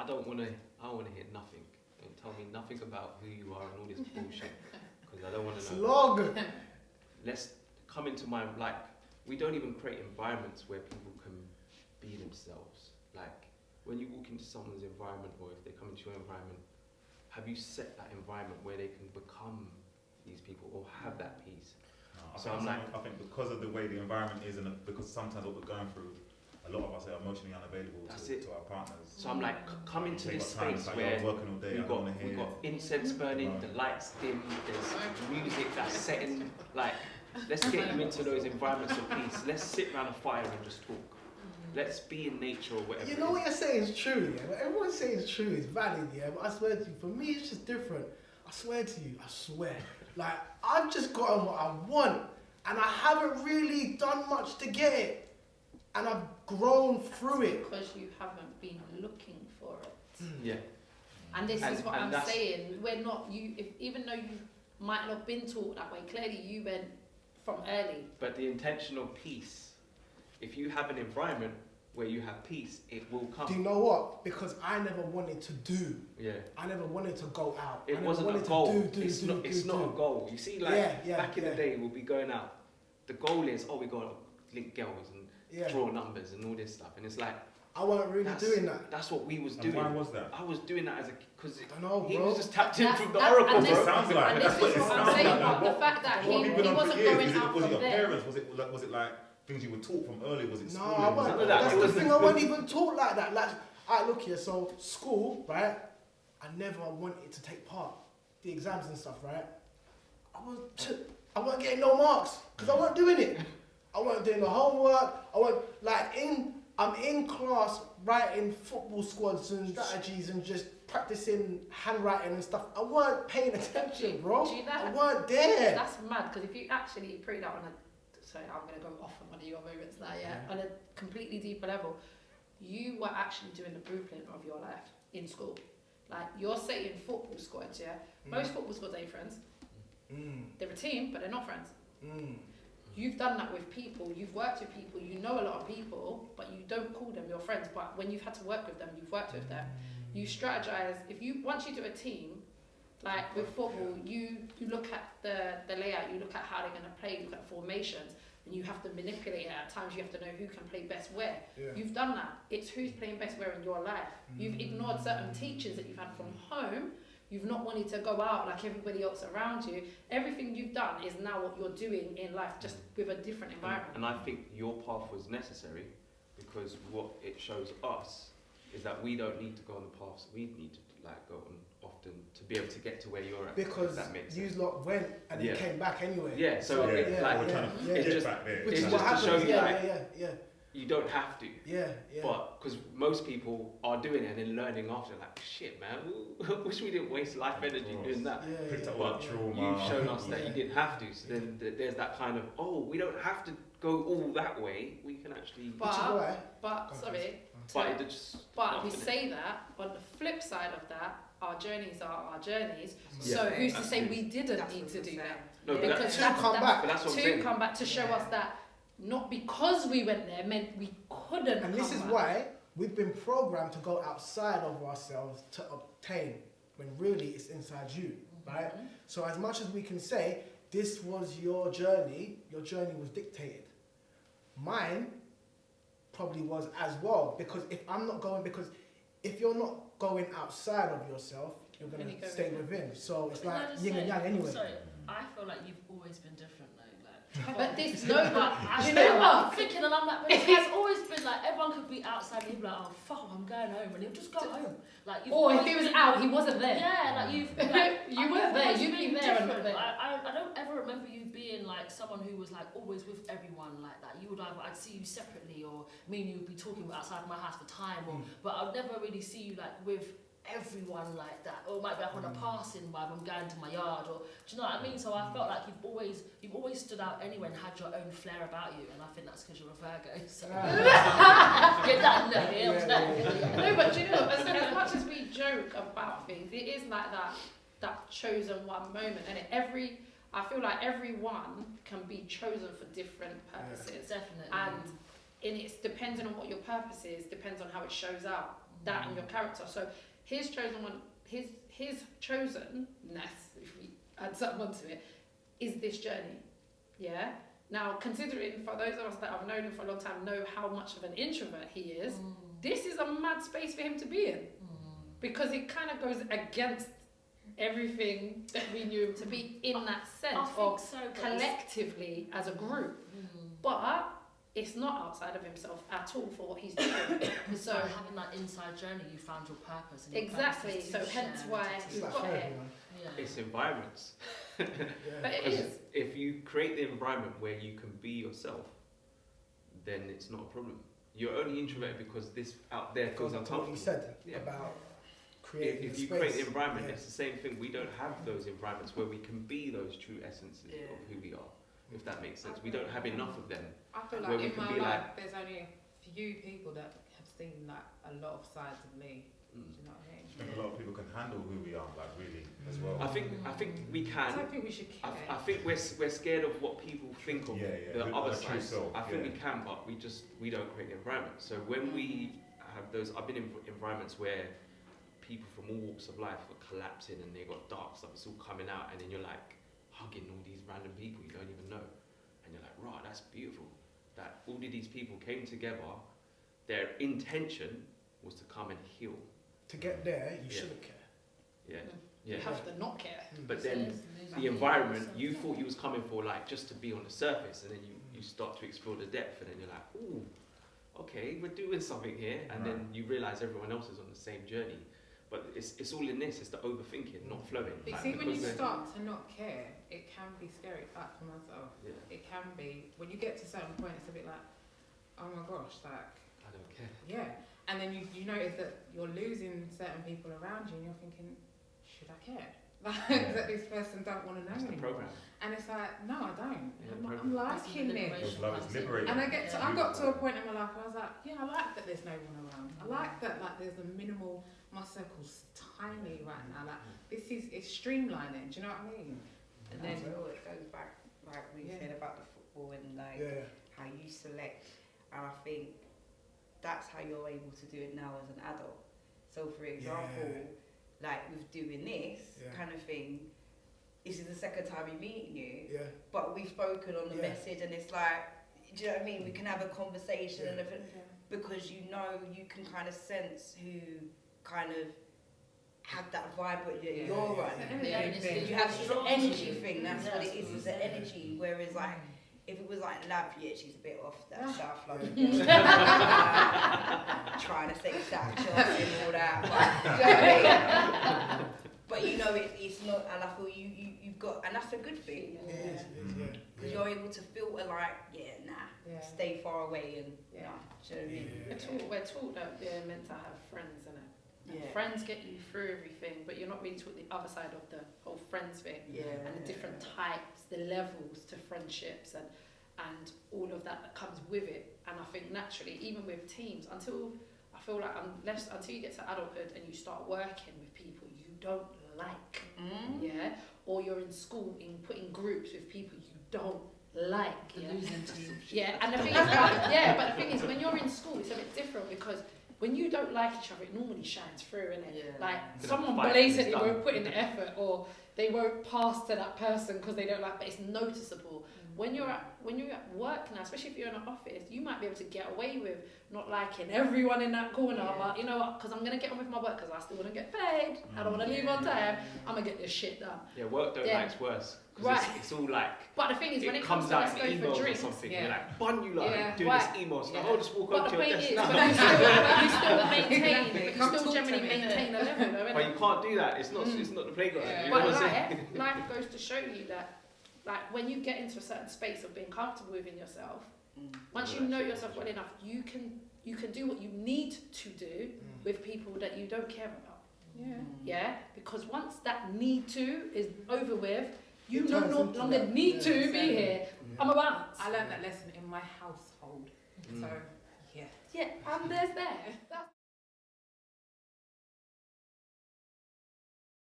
don't want to hear nothing. Don't tell me nothing about who you are and all this bullshit, because I don't want to know. Slog. Let's come into my, like, we don't even create environments where people can be themselves. Like, when you walk into someone's environment, or if they come into your environment, have you set that environment where they can become these people or have that peace? I think because of the way the environment is, and because sometimes what we're going through, a lot of us are emotionally unavailable to our partners. So I'm like, come into this space like, where working all day, we've got incense burning, the lights dim, there's music that's setting, like, let's get you into those environments of peace. Let's sit around a fire and just talk. Let's be in nature or whatever. You know what you're saying is true, yeah? What everyone's saying is true, it's valid, yeah? But I swear to you, for me it's just different. I swear to you, I swear. Like, I've just gotten what I want, and I haven't really done much to get it. And I've grown through it. Because you haven't been looking for it. Yeah. And this is what I'm saying. We're not, even though you might not have been taught that way, clearly you went from early. But the intentional peace, if you have an environment where you have peace, it will come. Do you know what? Because I never wanted to do. Yeah. I never wanted to go out. It wasn't a goal. It's not a goal. You see, like, back in the day, we'll be going out. The goal is, we got to link girls and draw numbers and all this stuff. And it's like, I wasn't really doing that. That's what we was doing. Why was that? I was doing that because he was just tapped in from the oracle, bro. Sounds like. And this is what I'm saying about the fact that he wasn't going out from there. Was it your parents? Was it like things you were taught from early? Was it school? No, I wasn't. That's the thing. I wasn't even taught like that. Like, alright, look here. So school, right? I never wanted to take part. The exams and stuff, right? I wasn't getting no marks because I wasn't doing it. I wasn't doing the homework. I'm in class writing football squads and strategies and just practicing handwriting and stuff. I weren't paying attention, bro. I weren't there. That's mad, because if you actually put that on I'm going to go off on one of your moments now, on a completely deeper level, you were actually doing the blueprint of your life in school. Like, you're saying football squads, most football squads ain't friends. They're a team, but they're not friends. You've done that with people, you've worked with people, you know a lot of people, but you don't call them your friends. But when you've had to work with them, you've worked with them. You strategize. Once you do a team, like with football, you look at the layout, you look at how they're going to play, you look at formations, and you have to manipulate it. At times you have to know who can play best where. You've done that. It's who's playing best where in your life. You've ignored certain teachings that you've had from home. You've not wanted to go out like everybody else around you. Everything you've done is now what you're doing in life, just with a different environment. And I think your path was necessary, because what it shows us is that we don't need to go on the paths we need to go on often to be able to get to where you're at. Because you lot went and then came back anyway. Yeah, so it's just back there. It's just to show you you don't have to. But because most people are doing it and then learning after, like, shit, man, wish we didn't waste life energy doing that. But you've shown us that you didn't have to. So then there's that kind of, we don't have to go all that way. We can actually. But we say that. On the flip side of that, our journeys are our journeys. So who's to say we didn't need to do that? No, because come back to show us that. Not because we went there meant we couldn't. And this is why we've been programmed to go outside of ourselves to obtain, when really it's inside you, right? So as much as we can say, this was your journey was dictated. Mine probably was as well, because if you're not going outside of yourself, you're going to stay within. So it's like yin and yang anyway. Sorry, I feel like you've always been different. But this, I'm thinking, and I'm like, but it has always been like, everyone could be outside and he'd be like, oh fuck, I'm going home, and he'll just go home. Like, or if he was out, he wasn't there. Yeah, like you weren't there. You've been there and not there. I don't ever remember you being like someone who was like always with everyone like that. You would I'd see you separately, or me and you would be talking outside my house for time, but I'd never really see you like with everyone like that, or it might be like on a passing vibe, I'm going to my yard, or do you know what I mean? So I felt like you've always stood out anyway and had your own flair about you, and I think that's because you're a Virgo. So get that No, but do you know, as much as we joke about things, it is like that chosen one moment, and I feel like everyone can be chosen for different purposes, definitely, and it's depending on what your purpose is, depends on how it shows out. that in your character. So his chosen one, his chosenness, if we add something onto it, is this journey. Yeah. Now, considering for those of us that have known him for a long time, know how much of an introvert he is, this is a mad space for him to be in, because it kind of goes against everything that we knew him to be in that sense of collectively as a group. But it's not outside of himself at all for what he's doing. So having that inside journey, you found your purpose. And Exactly. So hence why you've got it. It's environments. But it is. If you create the environment where you can be yourself, then it's not a problem. You're only introverted because this out there feels uncomfortable. What you said about creating if you create the environment, it's the same thing. We don't have those environments where we can be those true essences of who we are. If that makes sense, we don't have enough of them. I feel like in my life, there's only a few people that have seen like a lot of sides of me. Do you know what I mean? I think a lot of people can handle who we are, like really, as well. I think we can. I don't think we should care. I think we're scared of what people think of the other side. I think we can, but we don't create the environment. So when we have those, I've been in environments where people from all walks of life are collapsing and they got dark stuff. It's all coming out, and then you're like hugging all these random people you don't even know, and you're like, right, that's beautiful. That all of these people came together. Their intention was to come and heal. To get there, you shouldn't care. You have to not care. But then the environment, you thought you was coming for like just to be on the surface, and then you start to explore the depth, and then you're like, ooh, okay, we're doing something here, and then you realise everyone else is on the same journey. But it's all in this. It's the overthinking, not flowing. But see, when you start to not care, it can be scary. Like for myself, it can be. When you get to a certain point, it's a bit like, oh my gosh, like I don't care. Yeah, and then you notice that you're losing certain people around you, and you're thinking, should I care? Like that this person don't want to know anymore. And it's like, no, I don't. I'm liking this. And I got to a point in my life where I was like, yeah, I like that there's no one around. I like that there's a minimal. My circle's tiny right now. Like it's streamlining. Do you know what I mean? And then it goes back, like we said about the football and like how you select. And I think that's how you're able to do it now as an adult. So, for example, like with doing this kind of thing, this is the second time we're meeting you, but we've spoken on the message, and it's like, do you know what I mean? We can have a conversation, and because you know, you can kind of sense who kind of have that vibe that you're on. You have it's an energy thing. That's what it is. It's an energy. Whereas like, if it was like Lav, she's a bit off that South London, trying to say Chelsea and all that. But you know, it's not, and I feel you've got, and that's a good thing. Because you're able to filter like, stay far away and do you know what I mean? We're taught that we're meant to have friends, innit? Friends get you through everything, but you're not really taught the other side of the whole friends thing, and the different types, the levels to friendships, and all of that comes with it. And I think naturally, even with teams, until you get to adulthood and you start working with people you don't like, or you're in school putting groups with people you don't like, losing team. And the thing is, but the thing is, when you're in school, it's a bit different because when you don't like each other, it normally shines through, innit? Like someone blatantly won't put in the effort, or they won't pass to that person because they don't like, but it's noticeable. When you're at work now, especially if you're in an office, you might be able to get away with not liking everyone in that corner, but you know what? Because I'm gonna get on with my work because I still want to get paid. I don't want to leave on time. I'm gonna get this shit done. Yeah, work don't like's worse. It's all like. But the thing is, when it comes out to let's go for drinks, or something, you're like, bun you like doing this email stuff. I'll just walk but on to your desk now. But you still generally maintain a level, though, but you can't do that. It's not the playground. Yeah. But life goes to show you that, like, when you get into a certain space of being comfortable within yourself, once you know yourself well enough, you can do what you need to do with people that you don't care about. Because once that need to is over with, you no longer need to be here. I'm about. I learned that lesson in my household. So, and there's there.